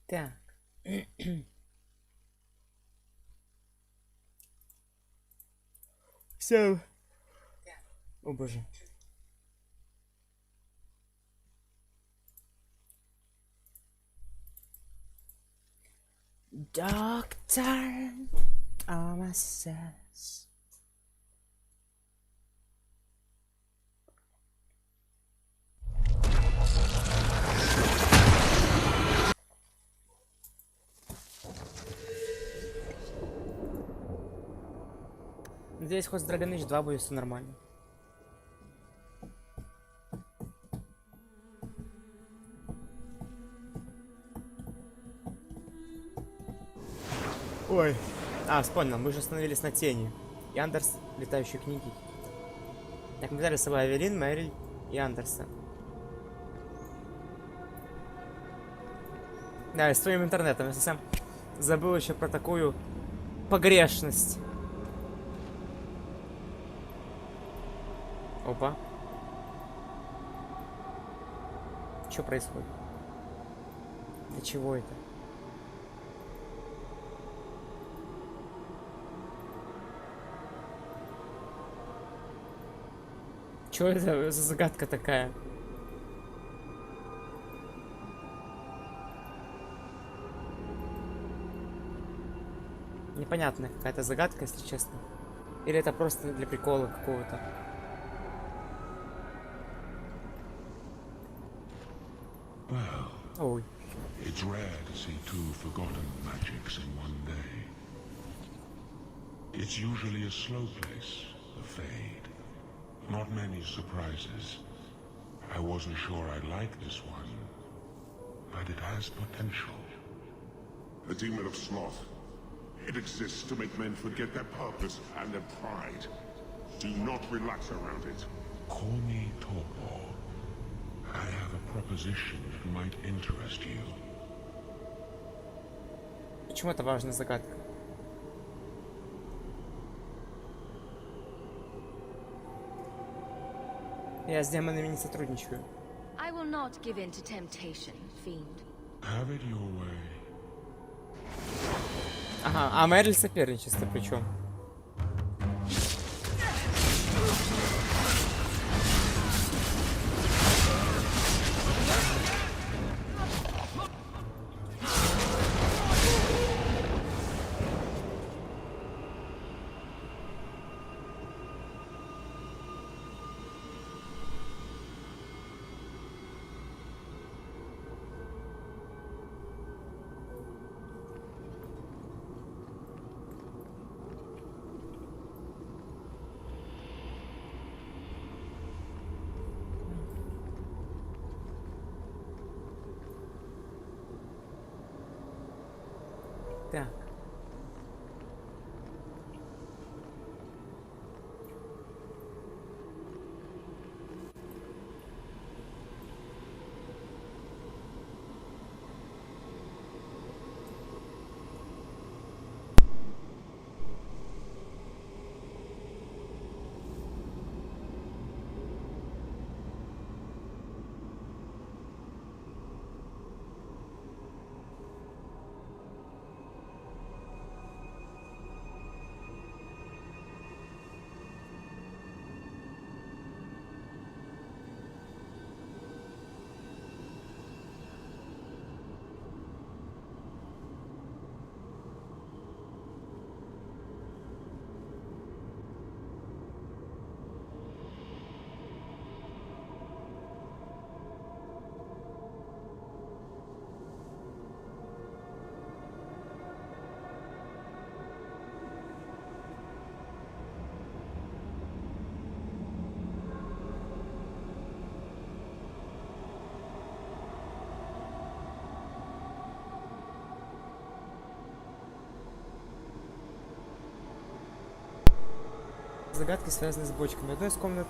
Так. Все. О боже. Доктор Томас. Надеюсь, хоть с Dragon Age 2 будет все нормально. Ой. А, вспомнил, мы же остановились на тени. И Андерс, летающие книги. Так, мы взяли с собой Авелин, Мэриль и Андерса. Да, и с твоим интернетом. Я совсем забыл еще про такую погрешность. Опа. Что происходит? Для чего это? Что это за загадка такая? Непонятная какая-то загадка, если честно. Или это просто для прикола какого-то. Ой. It's rare to see two forgotten magics in one day. It's usually a slow place, a fade. Not many surprises. I wasn't sure I'd like this one, but it has potential. A demon of sloth. It exists to make men forget their purpose and their pride. Do not relax around it. Call me Torpor. I have a proposition that might interest you. Почему это важная загадка? Я с демонами не сотрудничаю. I will not give in to temptation, fiend. Have it your way. Ага, а Мэриль соперничество причем. Так. Загадки, связанные с бочками. Одной из комнат...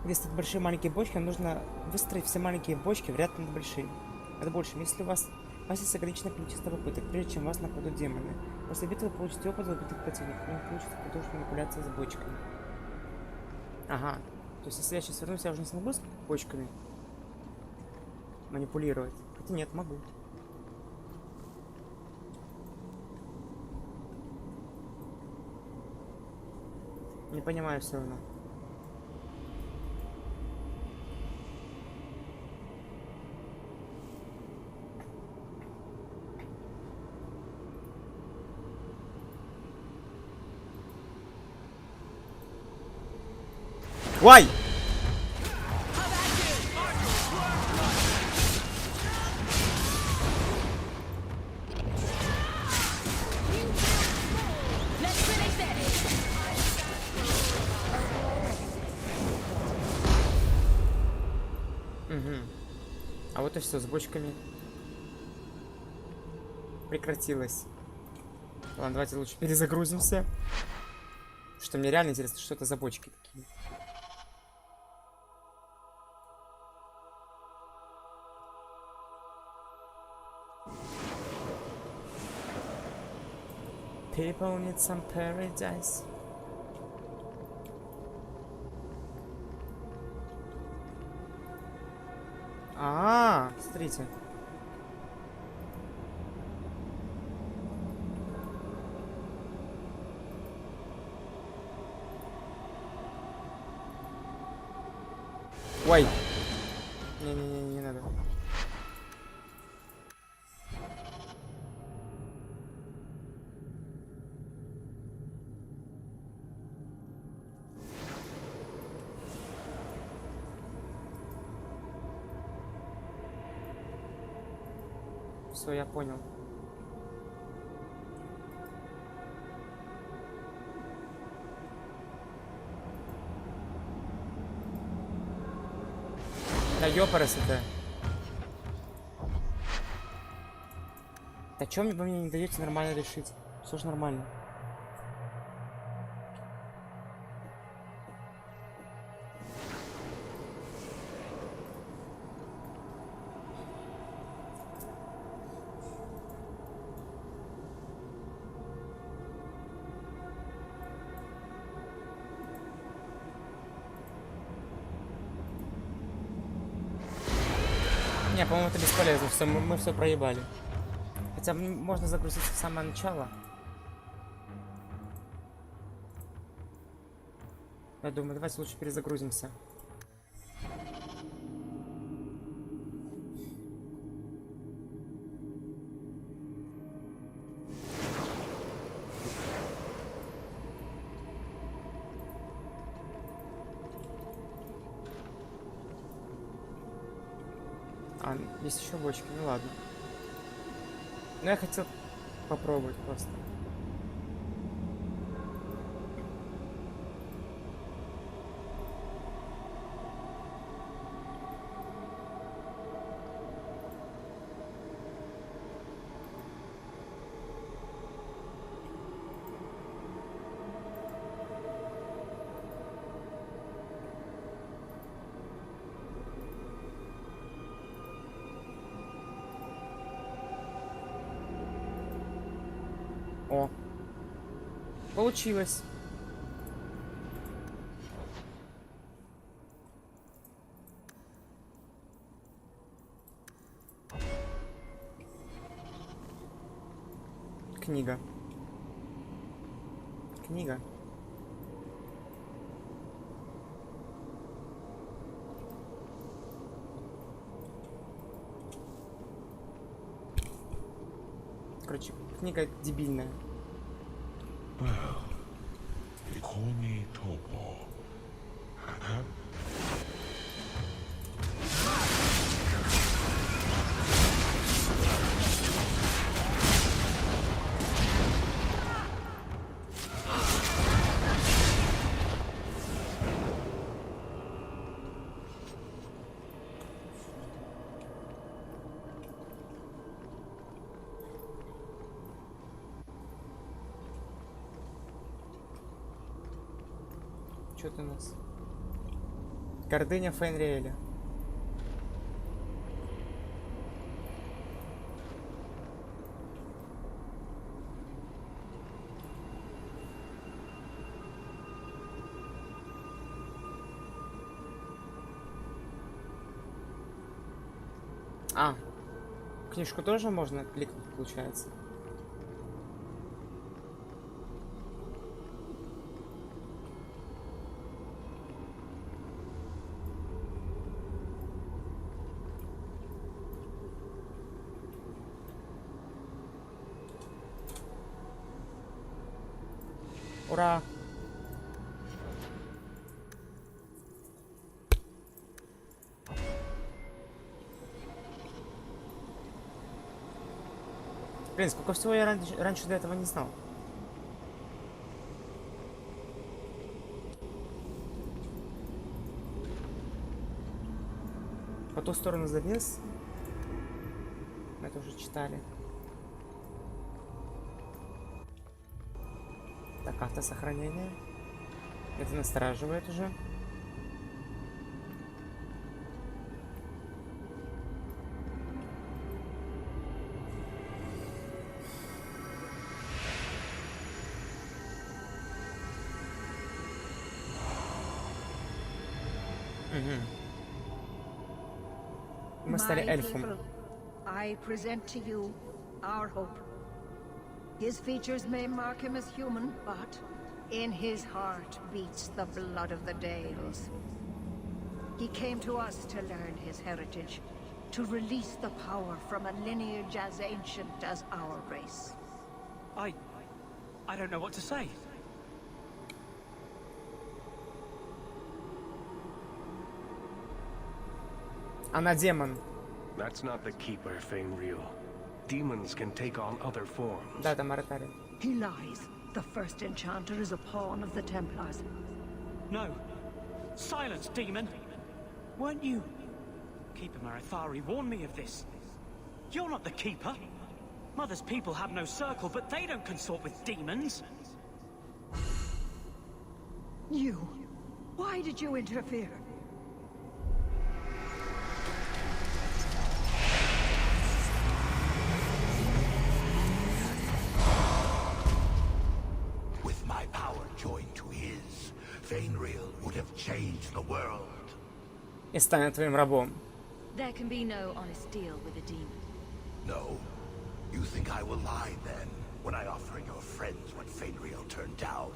Где стоят большие и маленькие бочки, нужно выстроить все маленькие бочки в ряд над большими. Это больше. Если у вас есть ограниченное количество попыток, прежде чем вас нападут демоны. После битвы вы получите опыт в убитых противников, и вы получите продолжить манипуляции с бочками. Ага. То есть, если я сейчас вернусь, я уже не смогу с бочками манипулировать. Хотя нет, могу. Не понимаю все равно. Вай! Угу. А вот и все с бочками. Прекратилось. Ладно, давайте лучше перезагрузимся. Что мне реально интересно, что это за бочки такие. People need some paradise. Смотрите. Ой. Не-не-не, не надо. Все, я понял. Да ёпарас это. Да чё вы мне не даете нормально решить? Все ж нормально. Не, по-моему, это бесполезно. Все, мы все проебали. Хотя можно загрузиться в самое начало. Я думаю, давайте лучше перезагрузимся. Есть еще бочки, ну ладно. Но я хотел попробовать просто. О, получилось. Книга. Книга. Короче, книга дебильная. Well, you call me Topo. Huh? Что ты у нас? Гордыня Фейнриэля. А, книжку тоже можно кликнуть, получается? Ура! Блин, сколько всего я раньше до этого не знал. По ту сторону завес. Мы это уже читали. Так, автосохранение. Это настораживает уже. Мы стали My эльфом. people, I present to you our hope. His features may mark him as human, but in his heart beats the blood of the Dales. He came to us to learn his heritage, to release the power from a lineage as ancient as our race. I don't know what to say. Она демон. That's not the Keeper, Fainreal. Demons can take on other forms. Да, это Маратари. He lies. The first enchanter is a pawn of the Templars. No. Silence, demon. Weren't you? Keeper Marathari warned me of this. You're not the Keeper. Mother's people have no circle, but they don't consort with demons. You. Why did you interfere? With my power joined to his, Fainreal would have changed the world. И станет твоим рабом. There can be no honest deal with a demon. No. You think I will lie then, when I offer your friends what Fainreal turned down?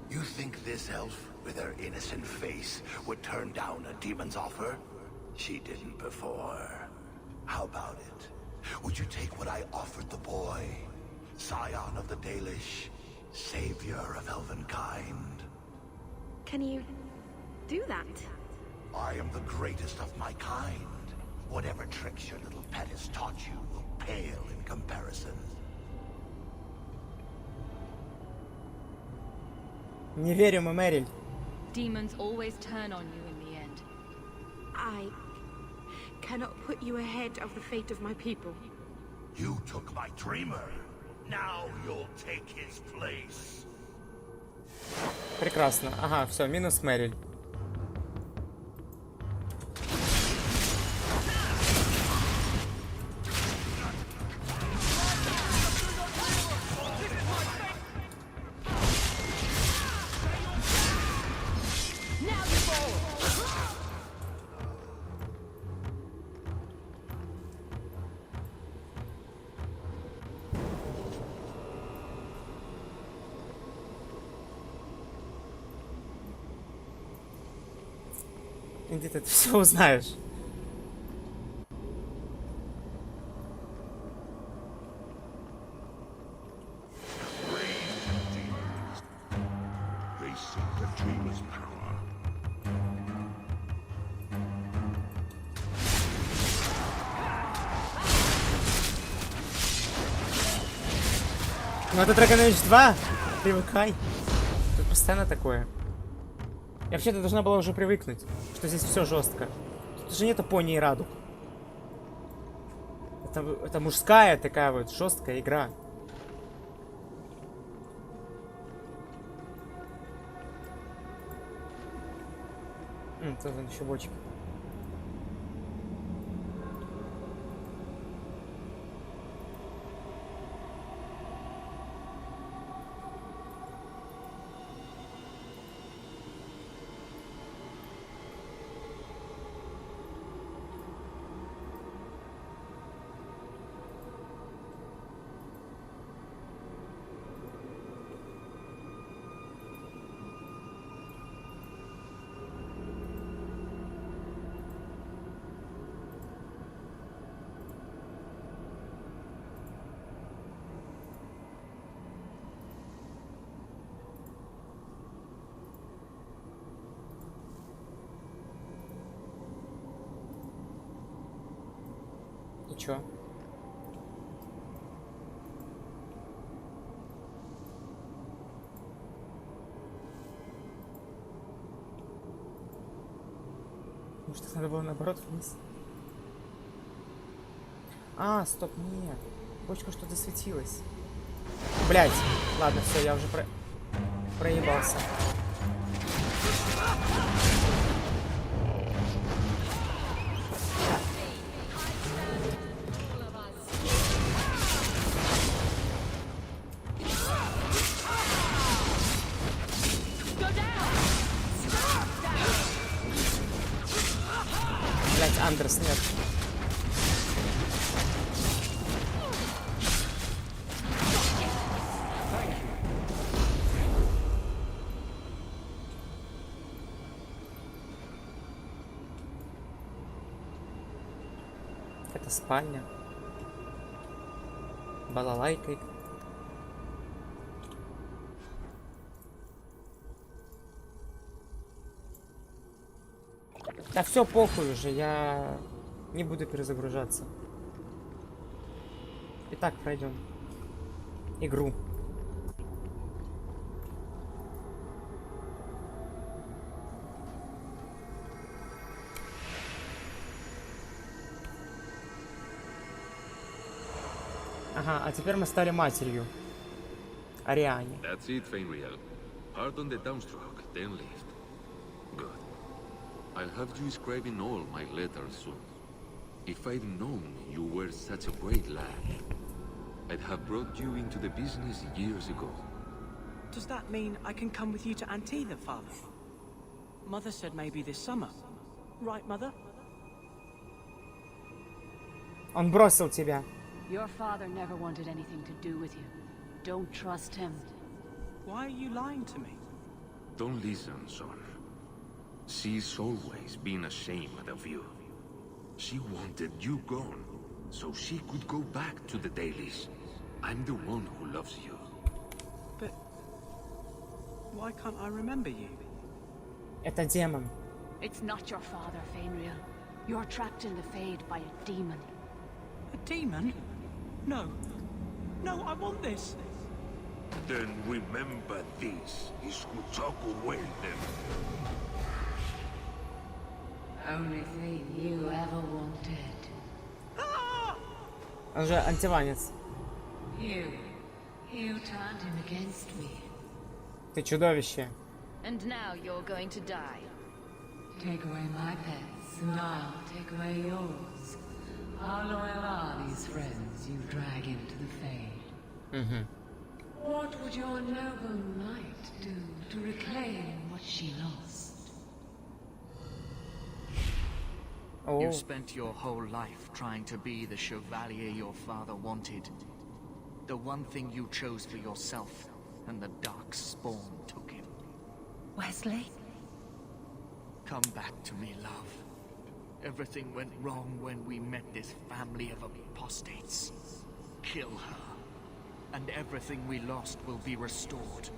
You think this elf, with her innocent face, would turn down a demon's offer? She didn't before. How about it? Would you take what I offered the boy? Scion of the Dalish, savior of elvenkind. Can you do that? I am the greatest of my kind. Whatever tricks your little pet has taught you will pale in comparison. Не верю, мы, Мэриль. Demons always turn on you in the end. I cannot put you ahead of the fate of my people. You took my dreamer. Now you'll take his place. Прекрасно. Ага, все, минус Мэриль. Где ты это все узнаешь? They seek the dreamer's power. Ну это Dragon Age 2. Привыкай. Тут постоянно такое. Я вообще-то должна была уже привыкнуть, что здесь все жестко. Тут же нету пони и радуг. Это мужская такая вот жесткая игра. Тут вон еще бочки. И чё? Может, надо было наоборот вниз? А, стоп, нет. Бочка что-то засветилась. Блять. Ладно, все, я уже проебался. Блять, Андрес, нет. Это спальня. Балалайкой. Да все, похуй уже, я не буду перезагружаться. Итак, пройдем игру. Ага, а теперь мы стали матерью. Ариане. That's it, Fenriel. Hard on the downstroke, then lift. Good. I'll have you scribing all my letters soon. If I'd known you were such a great lad, I'd have brought you into the business years ago. Does that mean I can come with you to Antitha, Father? Mother said maybe this summer. Right, Mother? Он бросил тебя. Your father never wanted anything to do with you. Don't trust him. Why are you lying to me? Don't listen, son. She's always been ashamed of you. She wanted you gone, so she could go back to the dailies. I'm the one who loves you. But why can't I remember you? Это демон. It's not your father, Fenrir. You're trapped in the Fade by a demon. A demon? No. No, I want this. Then remember this is Kutaku them. Only thing you ever wanted. Он же антиванец. You turned him against me. Ты чудовище. And now you're going to die. Take away my pets, and I'll take away yours. How loyal are these friends you drag into the Fade? What would your noble knight do to reclaim what she lost? Oh. You spent your whole life trying to be the chevalier your father wanted. The one thing you chose for yourself, and the dark spawn took him. Wesley? Come back to me, love. Everything went wrong when we met this family of apostates. Kill her, and everything we lost will be restored.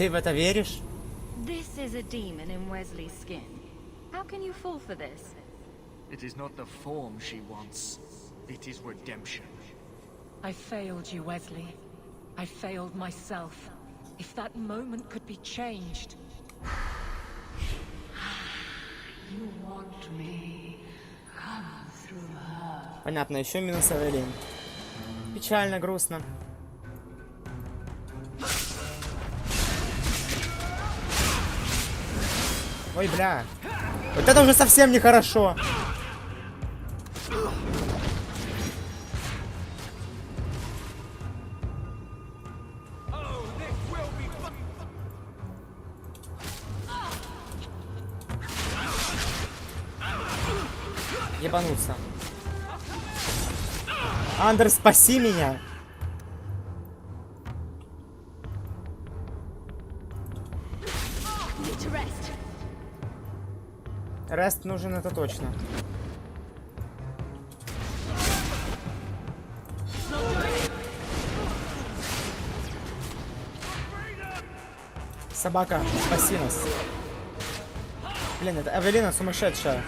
Ты в это веришь? This is a demon in Wesley's skin. How can you fall for this? It is not the form she wants. It is redemption. I failed you, Wesley. I failed myself. If that moment could be changed. You want me? Come through her. Понятно, еще минус Эвелин. Печально, грустно. Ой, бля. Вот это уже совсем нехорошо. Ебануться. Андер, спаси меня. Рест нужен, это точно. Собака, спаси нас. Блин, это Эвелина сумасшедшая.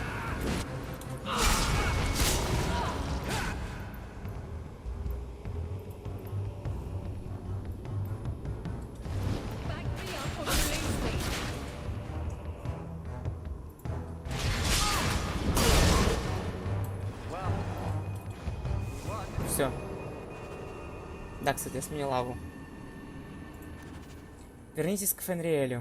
Все. Да, кстати, я сменил лаву. Вернитесь к Фенриэлю.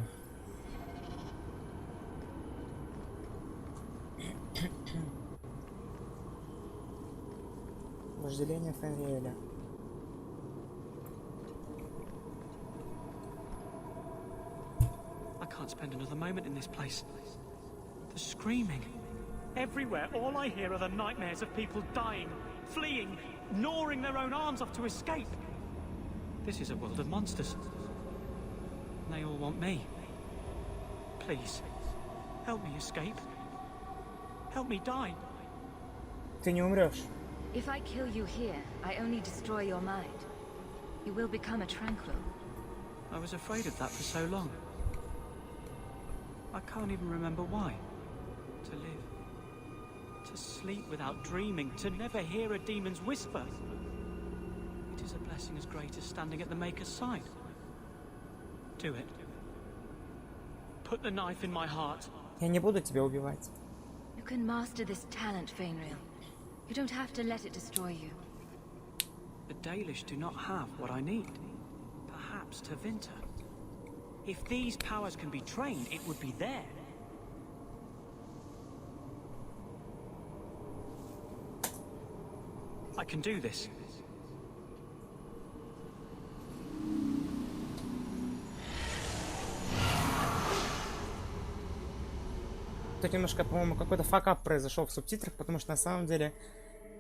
Вожделение Фенриэля. I can't spend another moment in this place. The screaming. Everywhere, all I hear are the nightmares of people dying, fleeing, gnawing their own arms off to escape. This is a world of monsters. And they all want me. Please, help me escape. Help me die. Ты не умрешь. If I kill you here, I only destroy your mind. You will become a tranquil. I was afraid of that for so long. I can't even remember why. To live. To sleep without dreaming. To never hear a demon's whisper. It is a blessing as great as standing at the Maker's side. Do it. Put the knife in my heart. Я не буду тебя убивать. You can master this talent, Fainreal. You don't have to let it destroy you. The Dalish do not have what I need. Perhaps Tevinter. If these powers can be trained, it would be there. I can do this. Тут немножко, по-моему, какой-то факап произошел в субтитрах, потому что на самом деле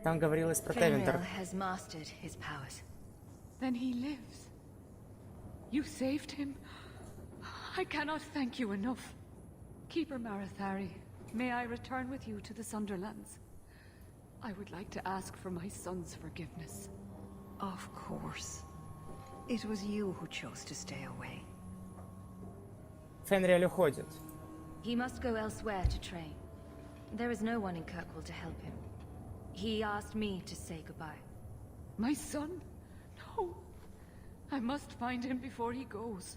там говорилось про Тевинтер. has mastered his powers. Then he lives. You saved him. I cannot thank you enough. Keeper Marathari, may I return with you to the Sunderlands? I would like to ask for my son's forgiveness. Of course. It was you who chose to stay away. Фенриэль уходит. He must go elsewhere to train. There is no one in Kirkwall to help him. He asked me to say goodbye. My son? No. I must find him before he goes.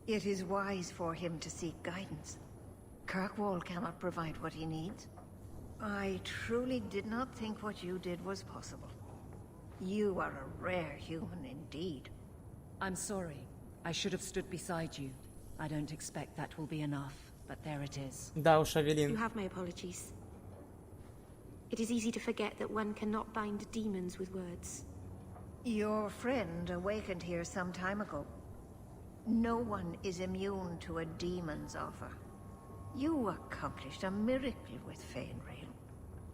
It is wise for him to seek guidance. Kirkwall cannot provide what he needs. I truly did not think what you did was possible. You are a rare human indeed. I'm sorry. I should have stood beside you. I don't expect that will be enough, but there it is. Да уж, Авелин. You have my apologies. It is easy to forget that one cannot bind demons with words. Your friend awakened here some time ago. No one is immune to a demon's offer. You accomplished a miracle with Fainreal.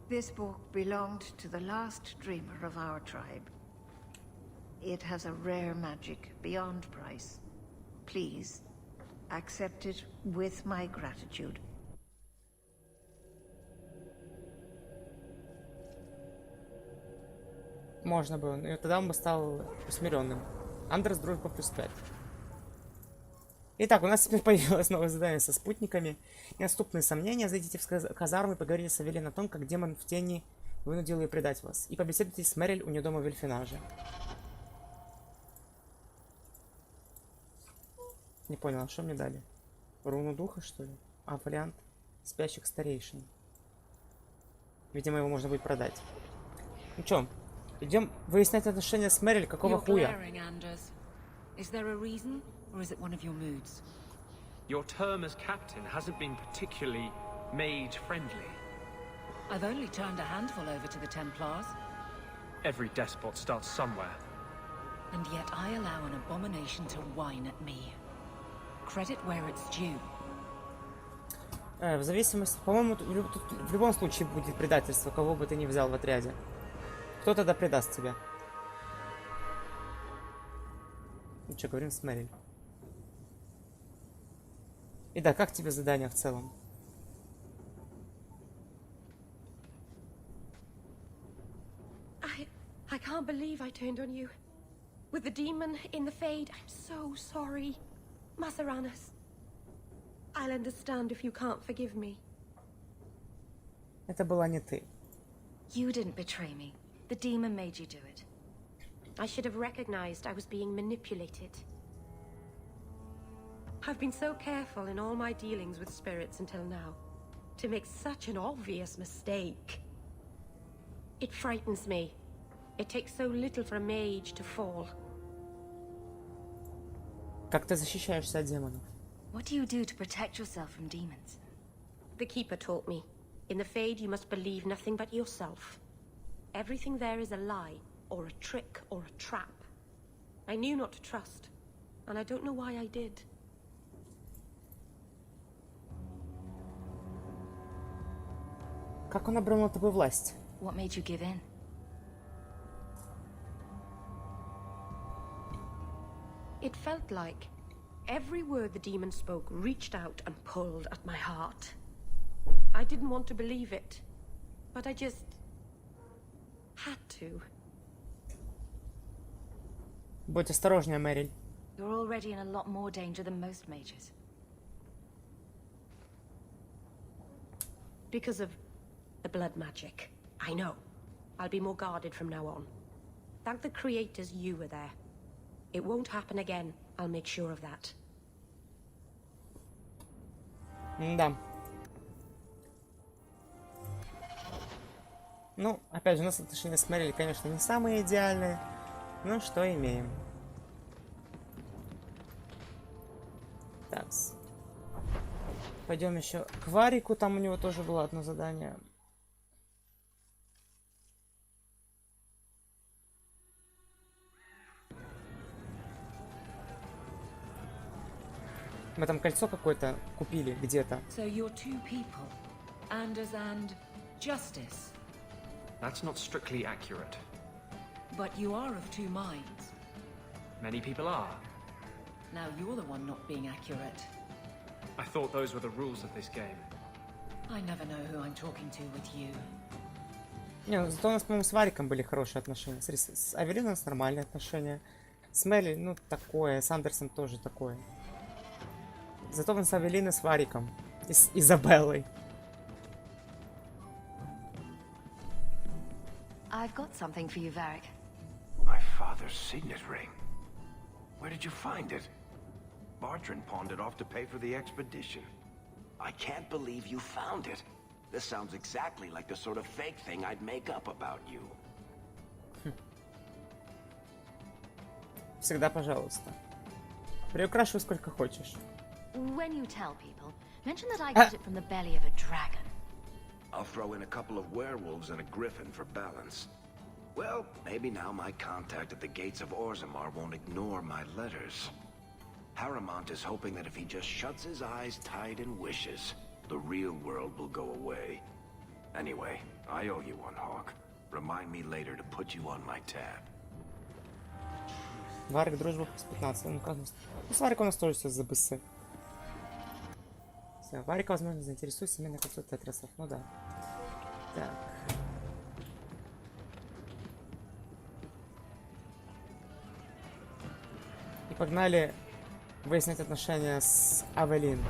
This book belonged to the last dreamer of our tribe. It has a rare magic beyond price. Please, accept it with my gratitude. Можно было, но тогда он бы стал усмиренным. Андерс дружба +5. Итак, у нас теперь появилось новое задание со спутниками. Неотступные сомнения. Зайдите в казарму и поговорите с Авелин о том, как демон в тени вынудил ее предать вас. И побеседуйте с Мэриль у нее дома в Эльфинаже. Не понял, а что мне дали? Руну духа, что ли? А, вариант спящих старейшин. Видимо, его можно будет продать. Ну чё, идем выяснять отношения с Мэриль, какого хуя? Is there a reason, or is it one of your moods? Your term as captain hasn't been particularly mage-friendly. I've only turned a handful over to the Templars. Every despot starts somewhere. And yet I allow an abomination to whine at me. Credit where it's due. В зависимости... По-моему, в любом случае будет предательство, кого бы ты ни взял в отряде. Кто тогда предаст тебя? Ну что, говорим с Мэриль. И да, как тебе задание в целом? I can't believe I turned on you. With the demon in the Fade, I'm so sorry. Masaranas. I'll understand if you can't forgive me. Это была не ты. You didn't betray me. The demon made you do it. I should have recognized I was being manipulated. I've been so careful in all my dealings with spirits until now. To make such an obvious mistake. It frightens me. It takes so little for a mage to fall. Как ты защищаешься от демонов? What do you do to protect yourself from demons? The Keeper taught me. In the Fade, you must believe nothing but yourself. Everything there is a lie, or a trick, or a trap. I knew not to trust, and I don't know why I did. Как он обрел над тобой власть? What made you give in? It felt like every word the demon spoke reached out and pulled at my heart. I didn't want to believe it, but I just had to. Будь осторожнее, Мэриль. You're already in a lot more danger than most mages. Because of the blood magic. I know. I'll be more guarded from now on. Thank the creators you were there. It won't happen again. I'll make sure of that. Да. Ну, опять же, у нас отношения с Мэриль, конечно, не самые идеальные. Но что имеем? Так. Пойдем еще к Варику. Там у него тоже было одно задание. Мы там кольцо какое-то купили где-то. So you're two people, Anders and Justice. That's not strictly accurate. But you are of two minds. Many people are. Now you're the one not being accurate. I thought those were the rules of this game. I never know who I'm talking to with you. Не, ну зато у нас, по-моему, с Вариком были хорошие отношения. Смотри, с Авелин у нас нормальные отношения. С Мелли, ну, такое. С Андерсом тоже такое. Зато он с Авелин и с Вариком. И с Изабеллой. I've got something for you, Varric. My father's signet ring. Where did you find it? Bartrand pawned it off to pay for the expedition. I can't believe you found it. This sounds exactly like the sort of fake thing I'd make up about you. Всегда пожалуйста. Приукрашивай сколько хочешь. When you tell people, mention that I got it from the belly of a dragon. I'll throw in a couple of werewolves and a griffin for balance. Well, maybe now my contact at the gates of Orzammar won't ignore my letters. Paramount is hoping that if he just shuts his eyes tight and wishes, the real world will go away. Anyway, I owe you one, Hawk. Remind me later to put you on my tab. Варик, дружба с 15. Ну, как... Ну, с Вариком у нас тоже все за бысы. Все, Варика, возможно, заинтересует семейное кольцо тетрасов. Ну да. Так. И погнали выяснить отношения с Авелин.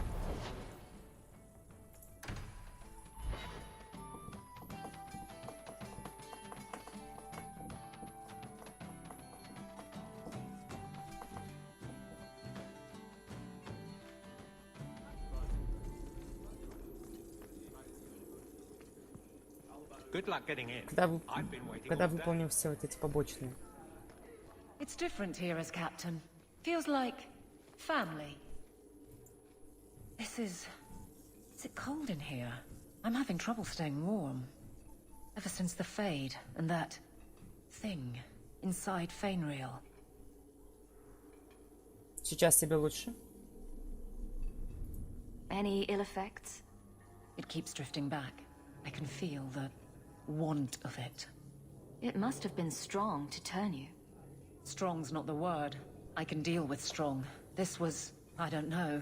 Good luck getting in. Когда выполним все вот эти побочные. It's different here as captain. Feels like family. This is it cold in here? I'm having trouble staying warm. Ever since the Fade and that thing inside Fainreal. Сейчас тебе лучше? Any ill effects? It keeps drifting back. I can feel the want of it. It must have been strong to turn you. Strong's not the word. I can deal with strong. This was, I don't know.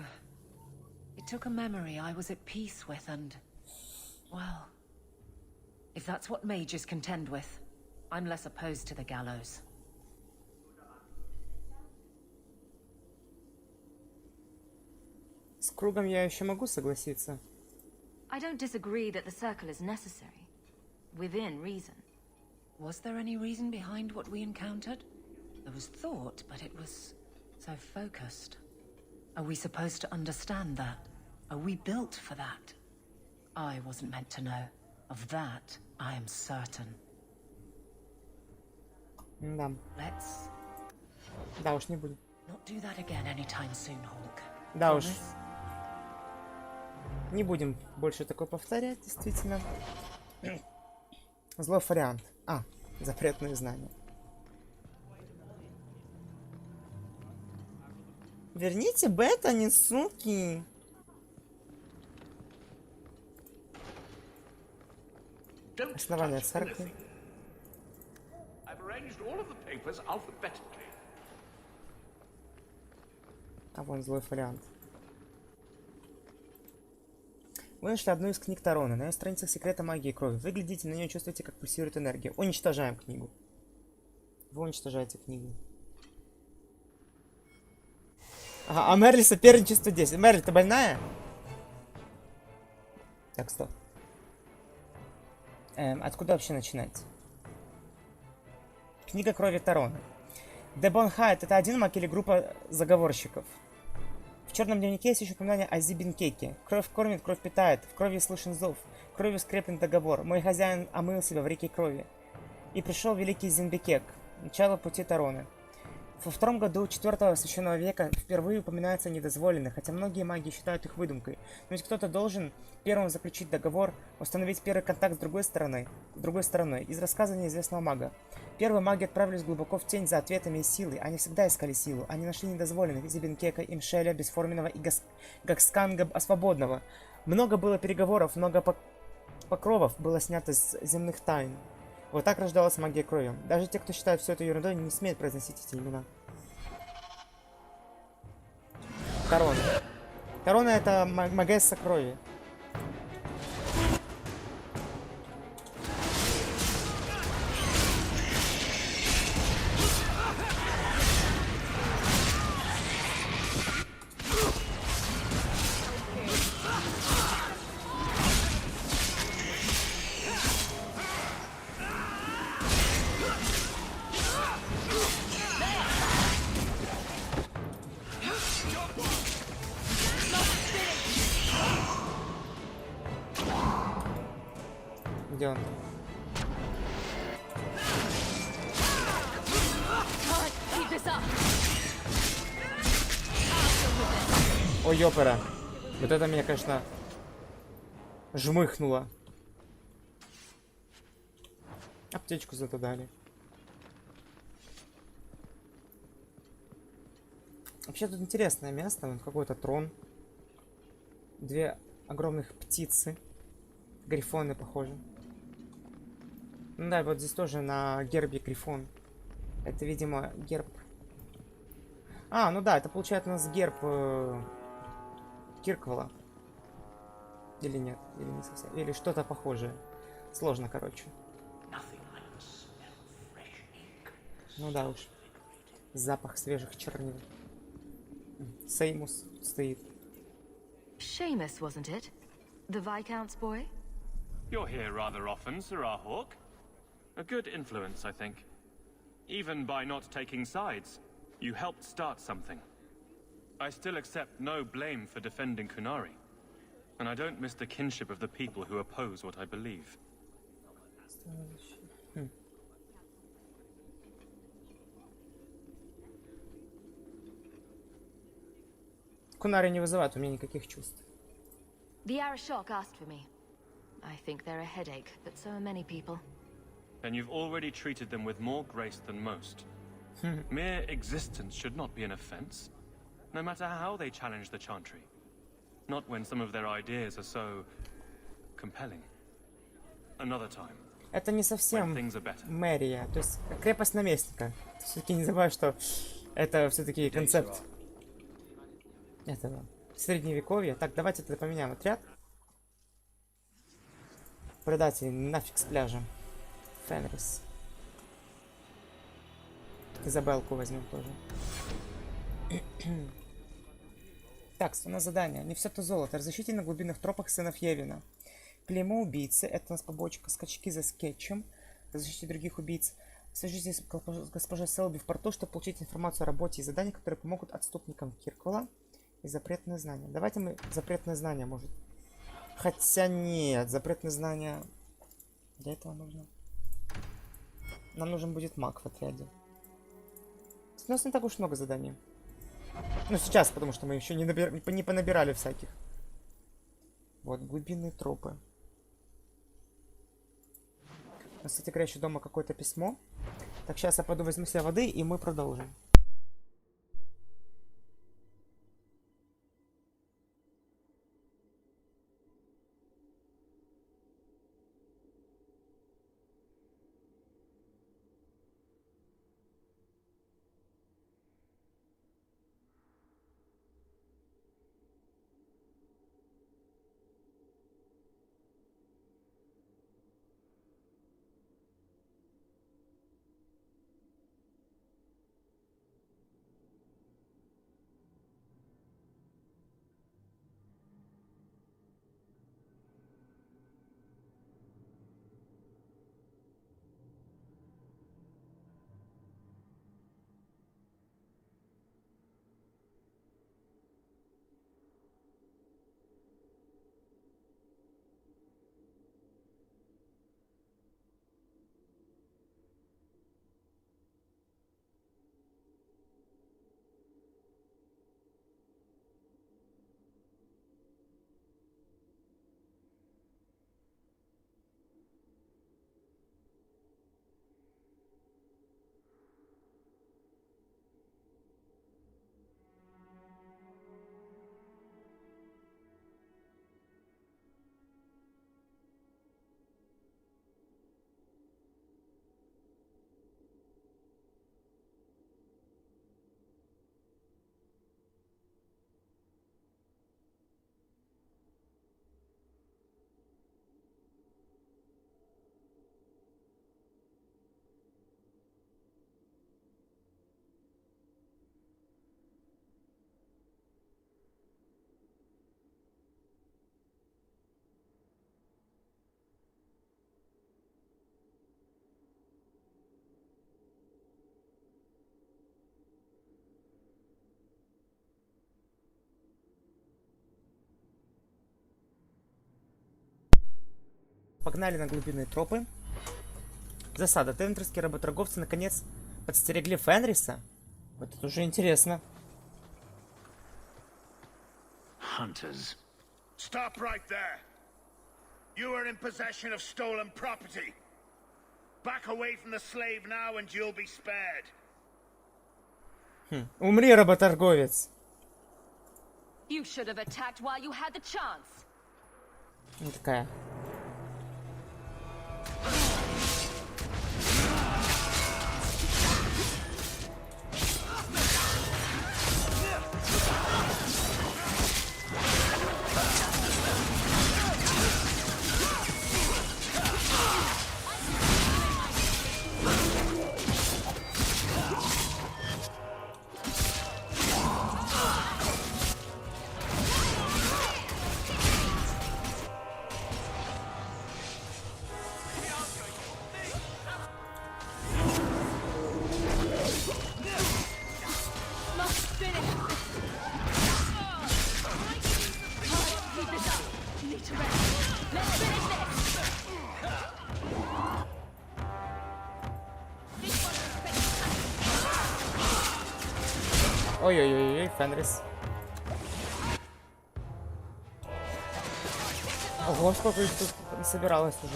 It took a memory I was at peace with and, well, if that's what mages contend with, I'm less opposed to the gallows. С кругом я еще могу согласиться. I don't disagree that the circle is necessary. Within reason. Was there any reason behind what we encountered? There was thought, but it was so focused. Are we supposed to understand that? Are we built for that? I wasn't meant to know. Of that, I am certain. Да. Let's Да уж не будем. not do that again anytime soon, Hawk. Да уж. Promise? Не будем больше такое повторять, действительно. Злой вариант. А, запретные знания. Верните Бета, не суки. Основание церкви. А вон злой вариант. Вы нашли одну из книг Тарона. На ее страницах секрета магии крови. Вы глядите на нее, чувствуете, как пульсирует энергия. Уничтожаем книгу. Вы уничтожаете книгу. Ага, а Мерли соперничество 10. Мерли, ты больная? Так, стоп. Откуда вообще начинать? Книга крови Тарона. Дебон Хайт — это один маг или группа заговорщиков? В черном дневнике есть еще упоминание о Зибинкеке. Кровь кормит, кровь питает, в крови слышен зов, кровью скреплен договор. Мой хозяин омыл себя в реке крови. И пришел великий Зимбекек, начало пути Тарона. Во втором году 4-го священного века впервые упоминается о недозволенных, хотя многие маги считают их выдумкой. Но ведь кто-то должен первым заключить договор, установить первый контакт с другой стороной. Из рассказа неизвестного мага. Первые маги отправились глубоко в тень за ответами и силой. Они всегда искали силу. Они нашли недозволенных Зибинкека, Имшеля, Бесформенного и Гаксканга Свободного. Много было переговоров, много покровов было снято с земных тайн. Вот так рождалась магия крови. Даже те, кто считает все это ерундой, не смеют произносить эти имена. Тарона. Тарона — это магесса крови. Где он? Ой, ёпера. Вот это меня, конечно, жмыхнуло. Аптечку зато дали. Вообще тут интересное место. Вот какой-то трон. Две огромных птицы. Грифоны, похоже. Ну да, вот здесь тоже на гербе грифон. Это, видимо, герб. А, ну да, это получается у нас герб Кирквала. Или нет, или не совсем. Или что-то похожее. Сложно, короче. Ну да уж. Запах свежих чернил. Сеймус стоит. Seamus, wasn't it? The Viscount's boy? You're here rather often, Sirrah Hawk. A good influence, I think. Even by not taking sides, you helped start something. I still accept no blame for defending Kunari. And I don't miss the kinship of the people who oppose what I believe. Кунари не вызывает у меня никаких чувств. The Arashok asked for me. I think they're a headache, but so are many people. Then you've already treated them with more grace than most. Mere existence should not be an offense, no matter how they challenge the Chantry. Not when some of their ideas are so compelling. Another time. Это не совсем мэрия, то есть крепость наместника. Все-таки не забывай, что это все-таки концепт этого средневековья. Так, давайте тогда поменяем отряд. Предателей нафиг с пляжа. Фенрис. Изабелку возьмем тоже. Так, у нас задание. Не все то золото. Разыщите на глубинных тропах сынов Евина. Клеймо убийцы. Это у нас побочка. Скачки за скетчем. Разыщите других убийц. Свяжитесь с госпожой Селби в порту, чтобы получить информацию о работе и заданиях, которые помогут отступникам Кирквелла. И запретные знания. Давайте мы запретные знания, может. Хотя нет, запретные знания... Для этого нужно... Нам нужен будет маг в отряде. У нас не так уж много заданий. Ну, сейчас, потому что мы еще не понабирали всяких. Вот, глубинные тропы. У нас, кстати говоря, еще дома какое-то письмо. Так, сейчас я пойду возьму себе воды, и мы продолжим. Погнали на глубинные тропы. Засада. Тентерские работорговцы наконец подстерегли Фенриса. Вот это уже интересно. Hunters. Stop right there. You are in possession of stolen property. Back away from the slave now and you'll be spared. Умри, работорговец. You should have attacked while you had the chance. Ну, такая. Ой-ой-ой, Фенрис. Ого, сколько их тут собиралось уже.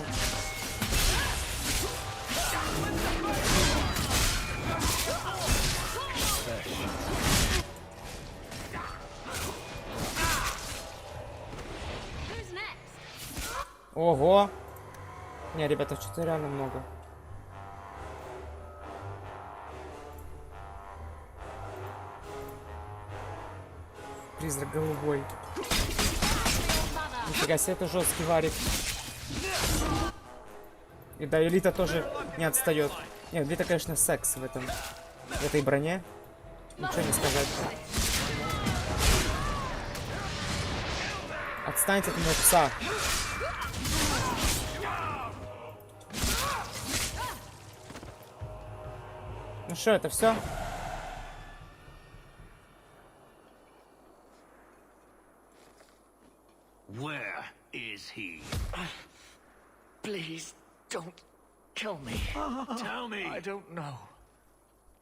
Ого! Не, ребята, что-то реально много. Призрак голубой. Нифига себе, это жесткий варик. И да, элита тоже не отстает. Нет, элита, конечно, секс в этой броне. Ничего не сказать. Отстаньте от моего пса. Ну что, это все? Where is he? Please don't kill me. Tell me. I don't know.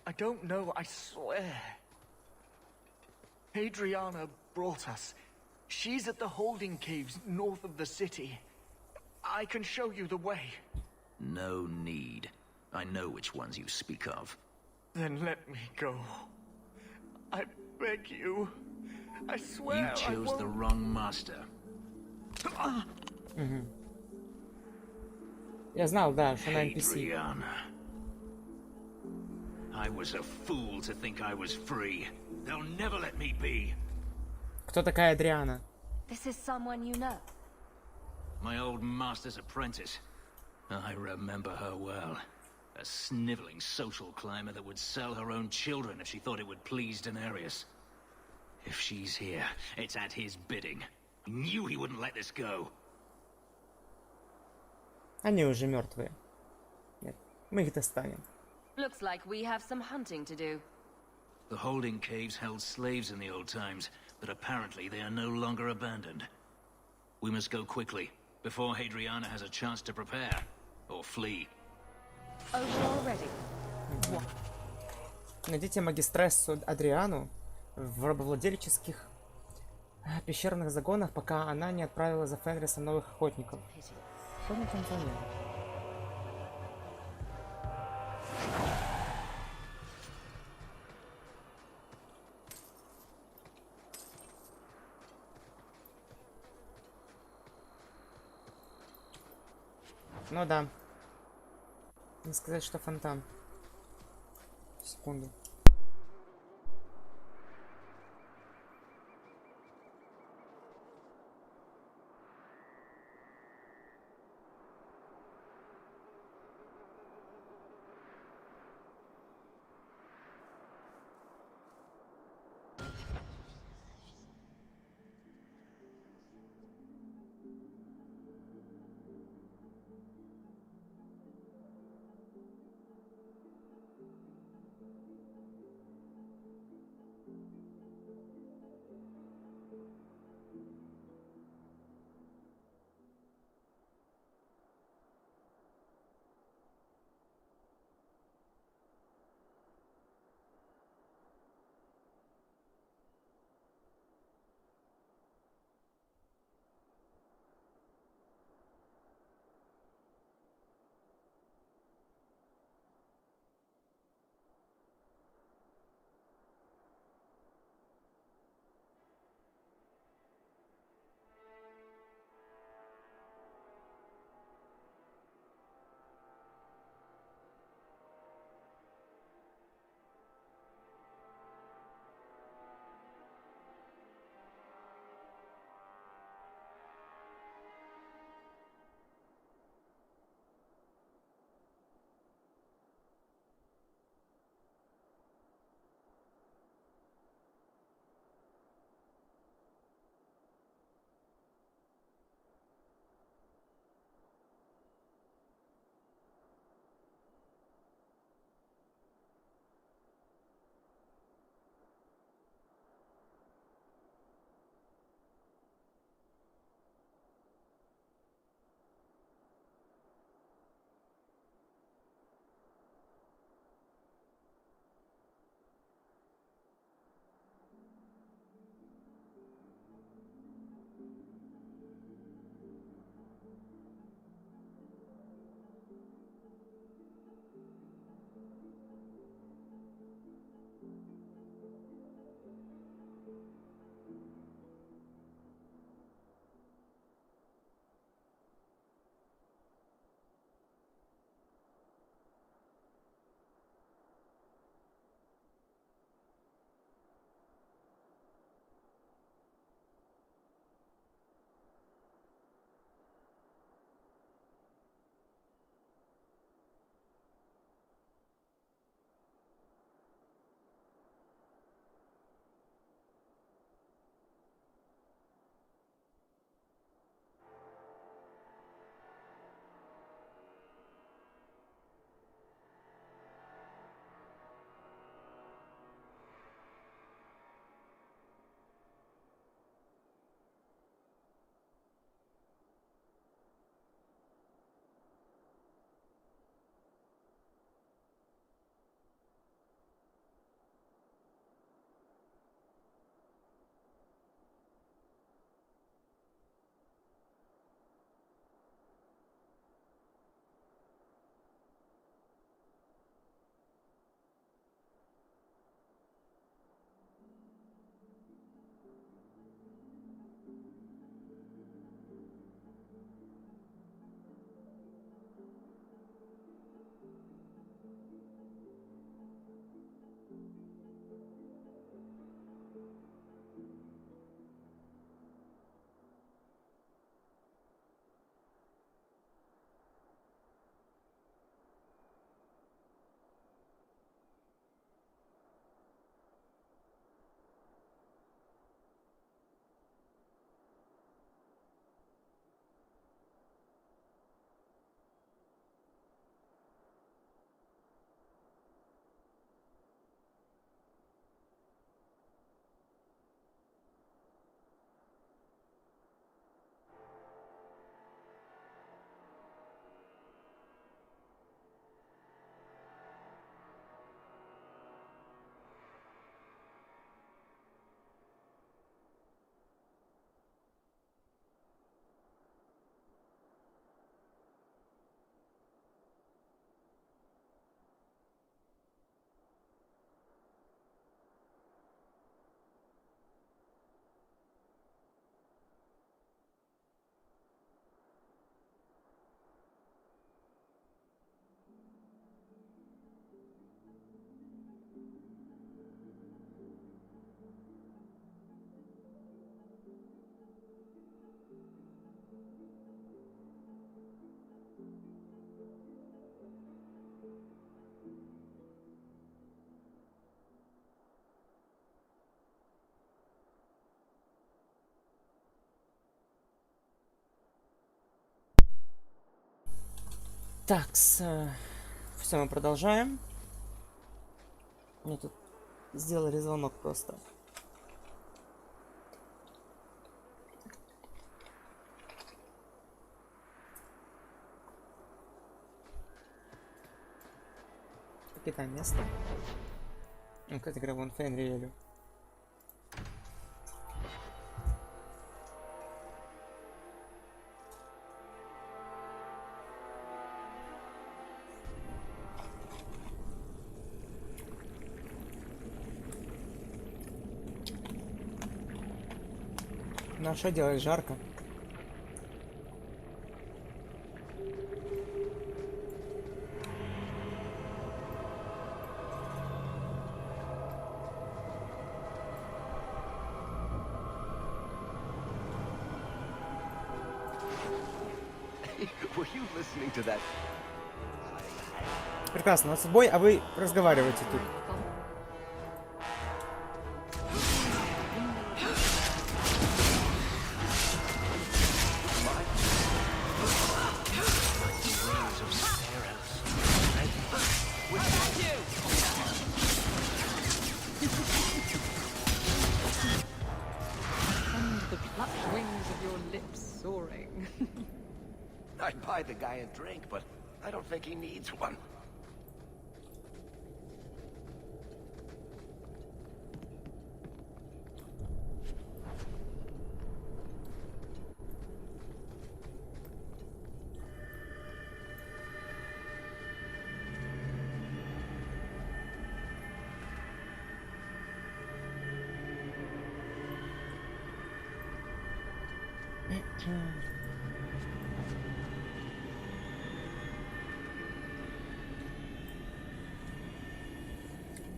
I don't know, I swear. Adriana brought us. She's at the holding caves north of the city. I can show you the way. No need. I know which ones you speak of. Then let me go. I beg you. I swear You chose the wrong master. Я знал, да, что она NPC. Adriana. I was a fool to think I was free. They'll never let me be. Кто такая Адриана? This is someone you know. My old master's apprentice. I remember her well. A sniveling social climber that would sell her own children if she thought it would please Daenerys. If she's here, it's at his bidding. I knew he wouldn't let this go. Они уже мертвые. Нет, мы их достанем. Looks like we have some hunting to do. The holding caves held slaves in the old times, but apparently they are no longer abandoned. We must go quickly, before Hadriana has a chance to prepare, or flee. Over already? Найдите магистрессу Адриану в рабовладельческих пещерных загонах, пока она не отправила за Фенрисом новых охотников. Что они там за ним? Ну да. Не сказать, что фонтан. Секунду. Так, все, мы продолжаем. Мне тут сделали звонок просто. Покидаем место. Ну, кстати говоря, вон Фенриэлю. Ну а что делать, жарко. Were you listening to that? Прекрасно, у нас бой, а вы разговариваете тут. I'd buy the guy a drink, but I don't think he needs one.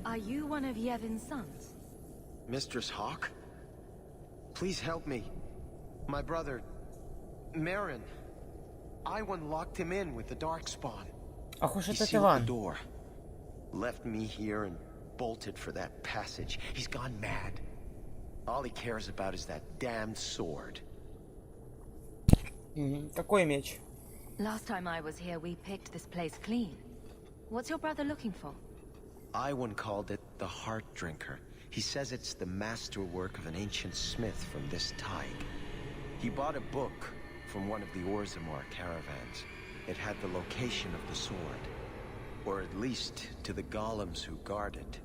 Are you one of Yevon's sons? Mistress Hawk? Please help me. My brother, Marin. Iwan locked him in with the Darkspawn. He sealed the door. Left me here and bolted for that passage. He's gone mad. All he cares about is that damned sword. Какой меч? Last time I was here, we picked this place clean. What's your brother looking for? Iwan called it the Heart Drinker. He says it's the masterwork of an ancient smith from this tide. He bought a book from one of the Orzammar caravans. It had the location of the sword. Or at least to the golems who guard it.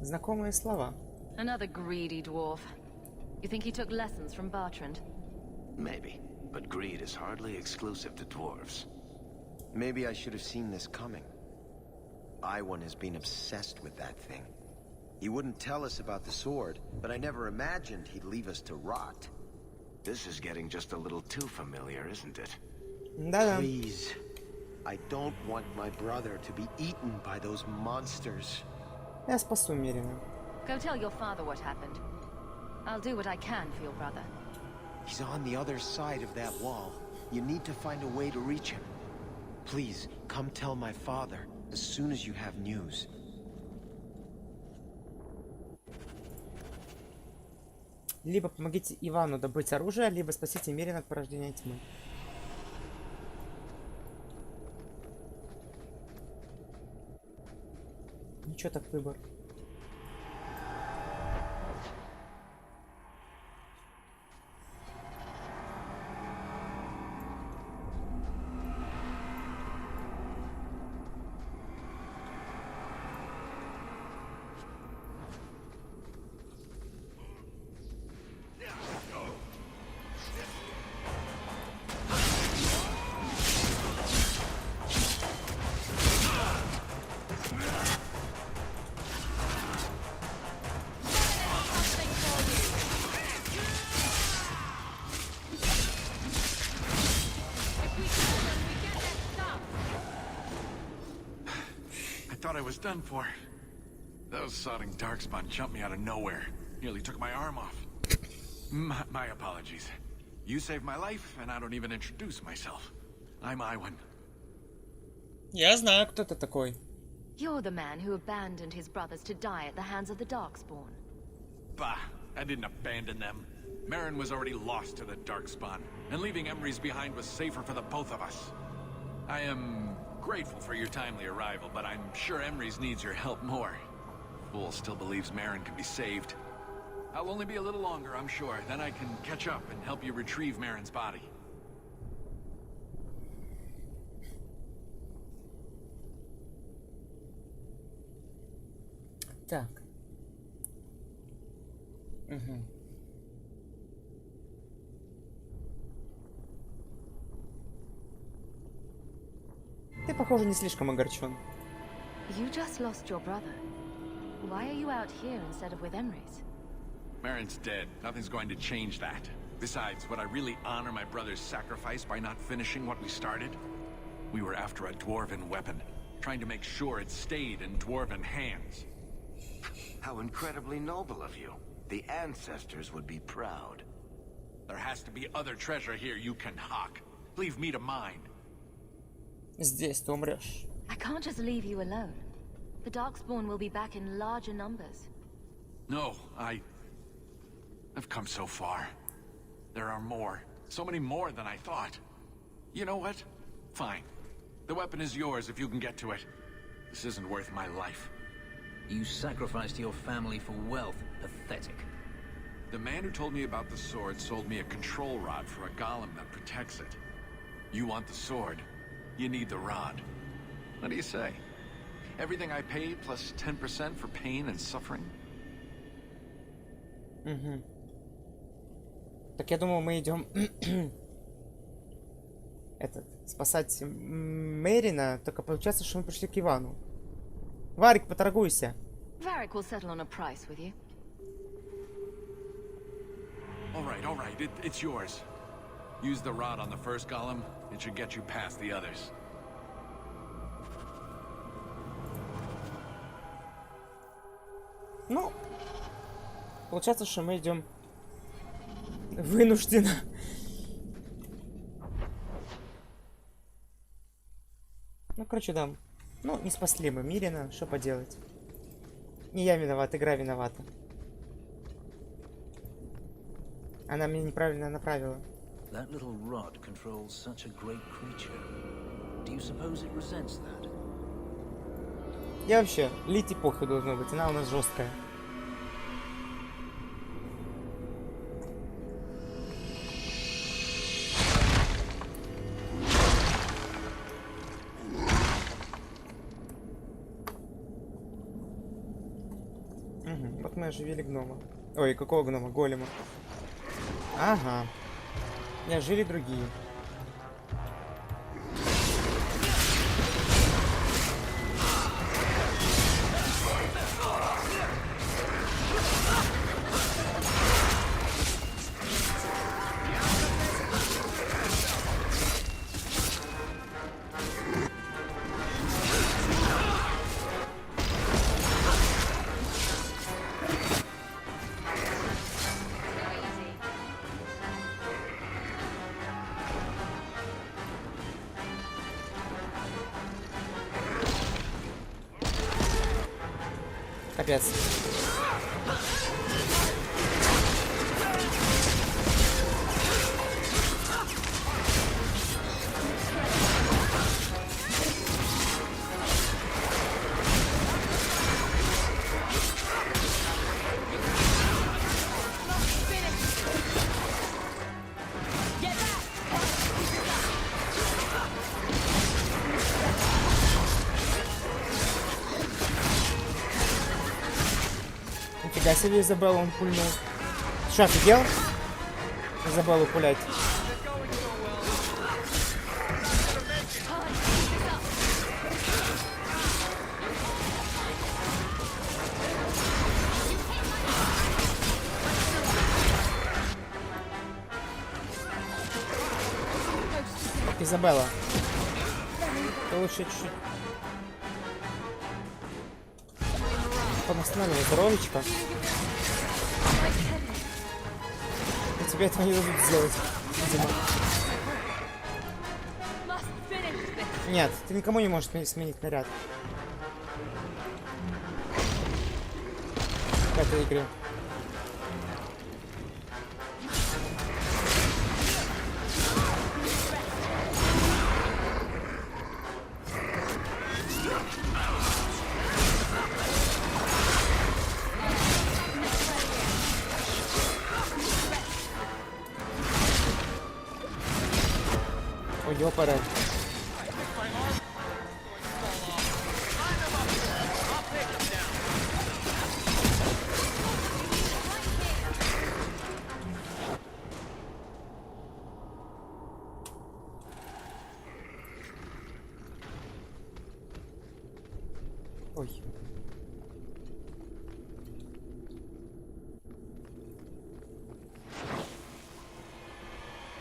Знакомые слова. Another greedy dwarf. You think he took lessons from Bertrand? Maybe, but greed is hardly exclusive to dwarves. Maybe I should have seen this coming. Iwan has been obsessed with that thing. He wouldn't tell us about the sword, but I never imagined he'd leave us to rot. This is getting just a little too familiar, isn't it? Please. I don't want my brother to be eaten by those monsters. Я спасу Мирина. Go tell your father what happened. I'll do what I can for your brother. He's on the other side of that wall. You need to find a way to reach him. Please, come tell my father as soon as you have news. Либо помогите Ивану добыть оружие, либо спасите Мирина от порождения тьмы. Ничего так выбор. I was done for. Those sodding darkspawn jumped me out of nowhere. Nearly took my arm off. My apologies. You saved my life, and I don't even introduce myself. I'm Iwan. Я знаю, кто ты такой. You're the man who abandoned his brothers to die at the hands of the Darkspawn. Bah, I didn't abandon them. Merrin was already lost to the Darkspawn, and leaving Emrys behind was safer for the both of us. I am grateful for your timely arrival, but I'm sure Emrys needs your help more. Fool still believes Merrin can be saved. I'll only be a little longer, I'm sure. Then I can catch up and help you retrieve Merrin's body. Так. Угу. Ты, похоже, не слишком огорчен. You just lost your brother. Why are you out here instead of with Emrys? Merrin's dead. Nothing's going to change that. Besides, would I really honor my brother's sacrifice by not finishing what we started? We were after a dwarven weapon, trying to make sure it stayed in dwarven hands. How incredibly noble of you. The ancestors would be proud. There has to be other treasure here you can hawk. Leave me to mine. Здесь ты умрешь. I can't just leave you alone. The Darkspawn will be back in larger numbers. No, I've come so far. There are more. So many more than I thought. You know what? Fine. The weapon is yours if you can get to it. This isn't worth my life. You sacrificed your family for wealth. Pathetic. The man who told me about the sword sold me a control rod for a golem that protects it. You want the sword, you need the rod. What do you say? Everything I paid plus 10% for pain and suffering? Угу. Так я думал, мы идем спасать Мерина, только получается, что мы пришли к Ивану. Варик, поторгуйся. Varric will settle on a price with you. All right. It's yours. Use the rod on the first golem. It should get you past the others. Ну, получается, что мы идем вынужденно. Ну, короче, да. Ну, не спасли мы Мирина, что поделать. Не я виноват, игра виновата. Она меня неправильно направила. That little rod controls such a great creature. Do you suppose it resents that? Я вообще, Лити похуй должно быть, она у нас жесткая. Угу, вот мы оживили гнома. Ой, какого гнома? Голема. Ага. И ожили другие. Капец. Нифига себе, Изабеллу он пульнул. Что, офигел? Изабеллу пулять. Изабелла, ты лучше чуть-чуть понастанавливай здоровечко. И тебе этого не дадут сделать, видимо. Нет, ты никому не можешь сменить наряд в этой игре. Його вперед. Ой.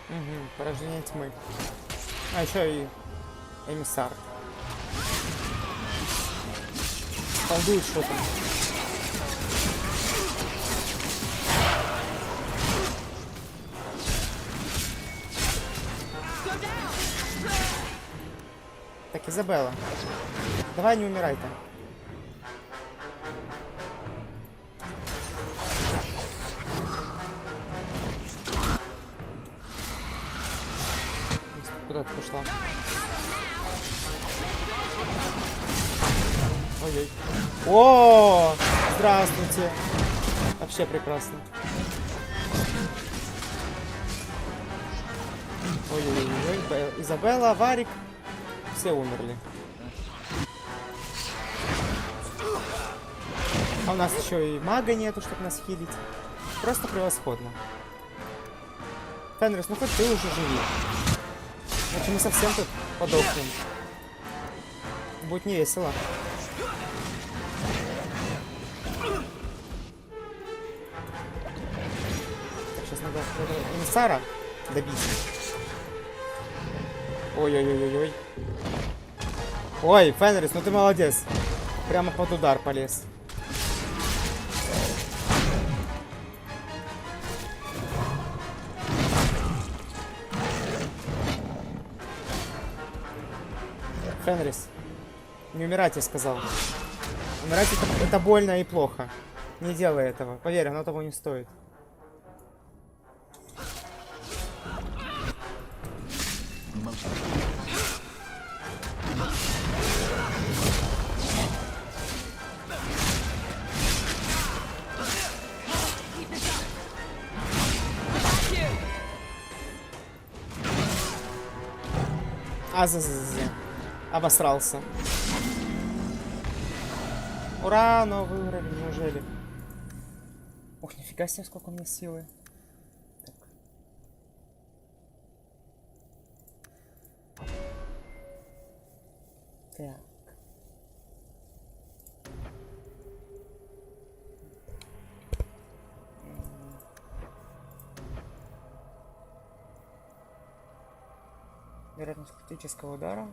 Угу, порождение тьмы. А еще и эмиссар. Колдует что-то. Так, Изабелла. Давай не умирай там. Куда ты пошла? Ой-ой. О, здравствуйте. Вообще прекрасно. Ой-ой-ой. Изабелла, Варик. Все умерли. А у нас еще и мага нету, чтобы нас хилить. Просто превосходно. Фенрис, ну хоть ты уже живи. Иначе мы совсем тут подохнем. Будет не весело. Так, сейчас надо эмиссара добить. Ой-ой-ой-ой-ой. Ой, Фенрис, ну ты молодец. Прямо под удар полез. Фенрис, не умирать, я сказал. Умирать это больно и плохо. Не делай этого. Поверь, оно того не стоит. Обосрался. Ура, но выиграли, неужели? Ух, нифига себе, сколько у меня силы. Так. Вероятность критического удара.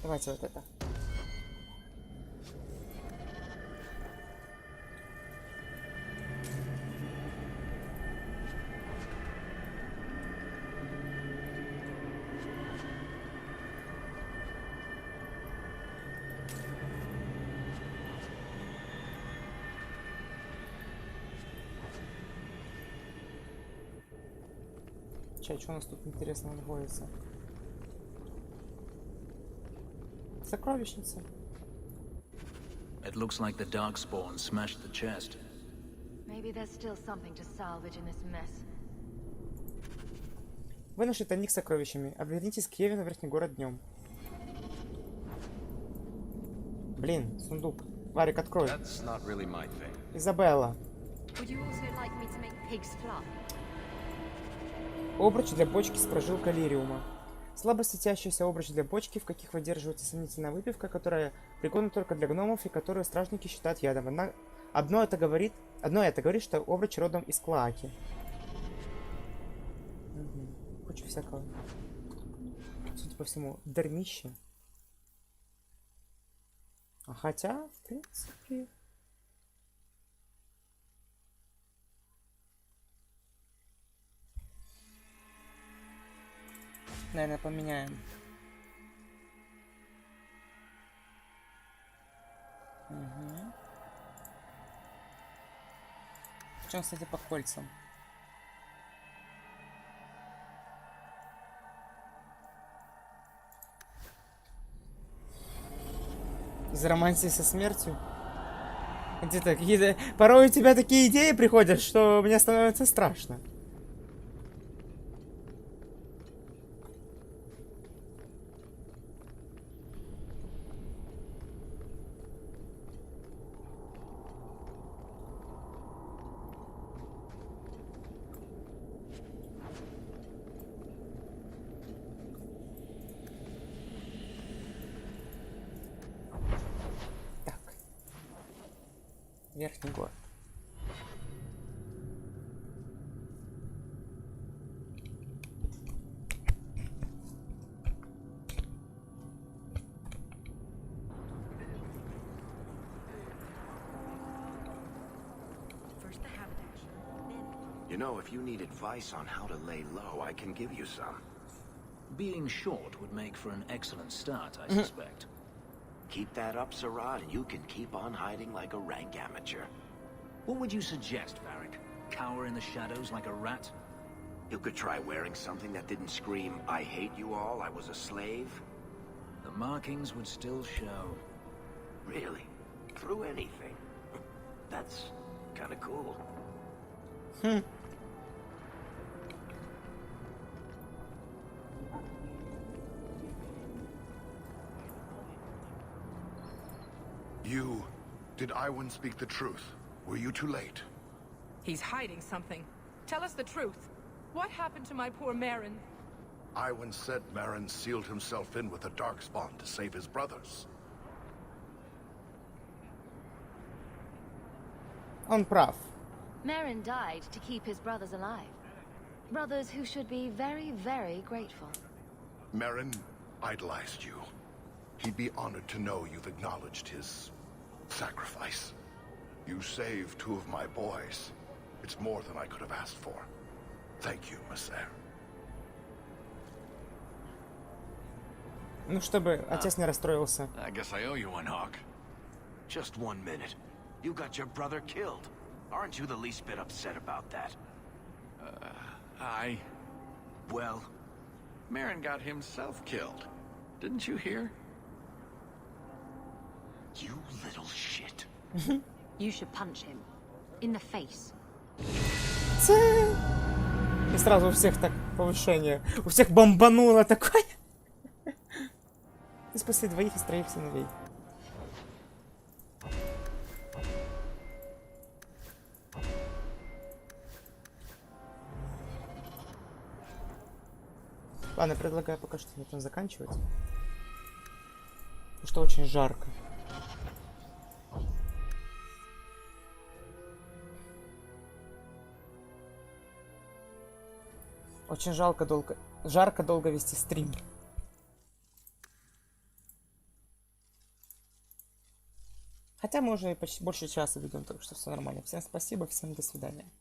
Давайте вот это. Чай, что у нас тут интересно находится? Сокровищница. It looks like the Darkspawn smashed the chest. Maybe there's still something to salvage in this mess. Вы нашли тайник с сокровищами. Обернитесь к Еве на верхний город днем. Блин, сундук. Варик, открой. Really Изабелла. Обруч для бочки с прожилкой лириума. Слабо светящийся обруч для бочки, в каких выдерживается сомнительная выпивка, которая пригодна только для гномов и которую стражники считают ядом. Одно это говорит, что обруч родом из Клоаки. Угу. Куча всякого. Судя по всему, дерьмище. А хотя, в принципе... Наверное, поменяем. Угу. Причем, кстати, по кольцам. Из романтики со смертью. Где-то какие-то... Порой у тебя такие идеи приходят, что мне становится страшно. Верхний город. You know, if you need advice on how to lay low, I can give you some. Being short would make for an excellent start, I suspect. Keep that up, Sirad, and you can keep on hiding like a rank amateur. What would you suggest, Varric? Cower in the shadows like a rat? You could try wearing something that didn't scream, I hate you all, I was a slave. The markings would still show. Really? Through anything? That's kinda cool. Did Iwan speak the truth? Were you too late? He's hiding something. Tell us the truth. What happened to my poor Marin? Iwan said Marin sealed himself in with the Darkspawn to save his brothers. Он прав. Marin died to keep his brothers alive. Brothers who should be very, very grateful. Marin idolized you. He'd be honored to know you've acknowledged his sacrifice. You saved two of my boys. It's more than I could have asked for. Thank you, Messer. Ну, чтобы отец не расстроился. I guess I owe you one, Hawk. Just 1 minute. You got your brother killed. Aren't you the least bit upset about that? Well, Marin got himself killed. Didn't you hear? You little shit. You should punch him. In the face. И сразу у всех так повышение. У всех бомбануло такое. И спасли 2 из 3 сыновей. Ладно, предлагаю пока что на этом заканчивать. Потому что очень жарко. Очень жарко долго вести стрим. Хотя мы уже почти больше часа ведем, так что все нормально. Всем спасибо, всем до свидания.